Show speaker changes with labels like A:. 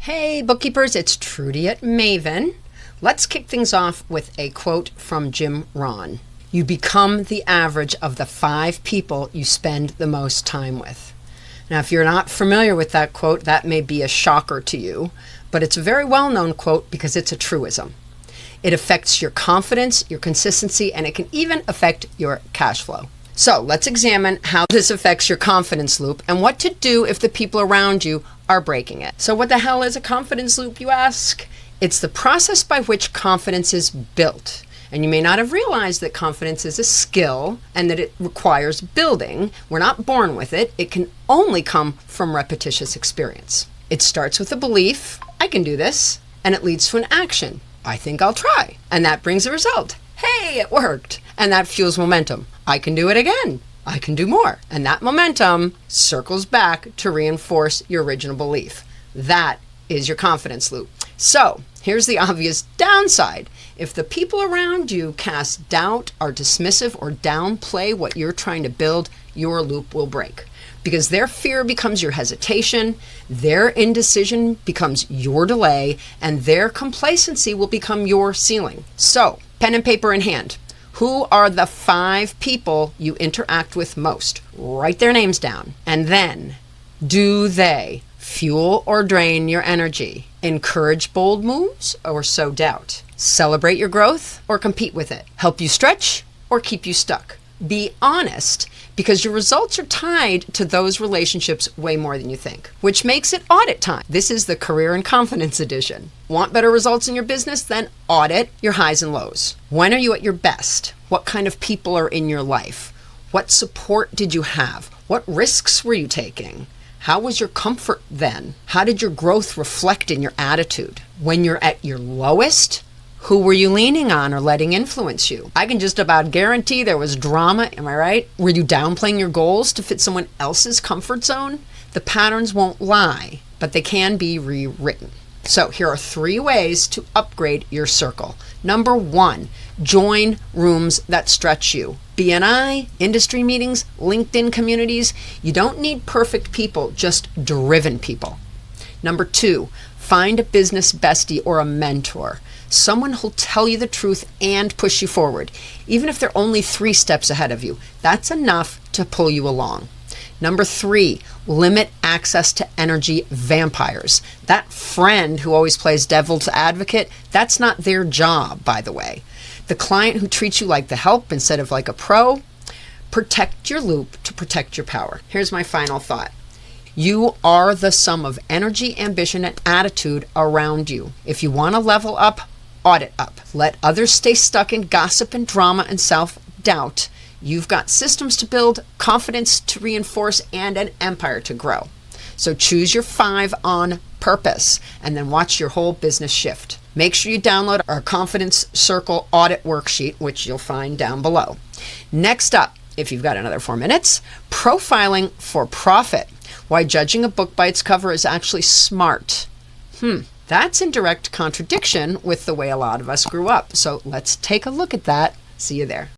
A: Hey bookkeepers, it's Trudy at Maven. Let's kick things off with a quote from Jim Rohn. You become the average of the 5 people you spend the most time with. Now, if you're not familiar with that quote, that may be a shocker to you, but it's a very well-known quote because it's a truism. It affects your confidence, your consistency, and it can even affect your cash flow. So let's examine how this affects your confidence loop and what to do if the people around you are breaking it. So what the hell is a confidence loop, you ask? It's the process by which confidence is built. And you may not have realized that confidence is a skill and that it requires building. We're not born with it. It can only come from repetitious experience. It starts with a belief, I can do this, and it leads to an action. I think I'll try. And that brings a result. Hey, it worked. And that fuels momentum. I can do it again. I can do more. And that momentum circles back to reinforce your original belief. That is your confidence loop. So here's the obvious downside. If the people around you cast doubt, are dismissive, or downplay what you're trying to build, your loop will break. Because their fear becomes your hesitation, their indecision becomes your delay, and their complacency will become your ceiling. So, pen and paper in hand. Who are the 5 people you interact with most? Write their names down. And then, do they fuel or drain your energy? Encourage bold moves or sow doubt? Celebrate your growth or compete with it? Help you stretch or keep you stuck? Be honest, because your results are tied to those relationships way more than you think, which makes it audit time. This is the Career and Confidence edition. Want better results in your business? Then audit your highs and lows. When are you at your best? What kind of people are in your life? What support did you have? What risks were you taking? How was your comfort then? How did your growth reflect in your attitude? When you're at your lowest, who were you leaning on or letting influence you? I can just about guarantee there was drama, am I right? Were you downplaying your goals to fit someone else's comfort zone? The patterns won't lie, but they can be rewritten. So here are 3 ways to upgrade your circle. Number 1, join rooms that stretch you. BNI, industry meetings, LinkedIn communities. You don't need perfect people, just driven people. Number 2, find a business bestie or a mentor. Someone who'll tell you the truth and push you forward. Even if they're only 3 steps ahead of you, that's enough to pull you along. Number 3, limit access to energy vampires. That friend who always plays devil's advocate, that's not their job, by the way. The client who treats you like the help instead of like a pro. Protect your loop to protect your power. Here's my final thought. You are the sum of energy, ambition, and attitude around you. If you want to level up, audit up. Let others stay stuck in gossip and drama and self-doubt. You've got systems to build, confidence to reinforce, and an empire to grow. So choose your 5 on purpose and then watch your whole business shift. Make sure you download our Confidence Circle audit worksheet, which you'll find down below. Next up, if you've got another 4 minutes, profiling for profit. Why judging a book by its cover is actually smart. That's in direct contradiction with the way a lot of us grew up. So let's take a look at that. See you there.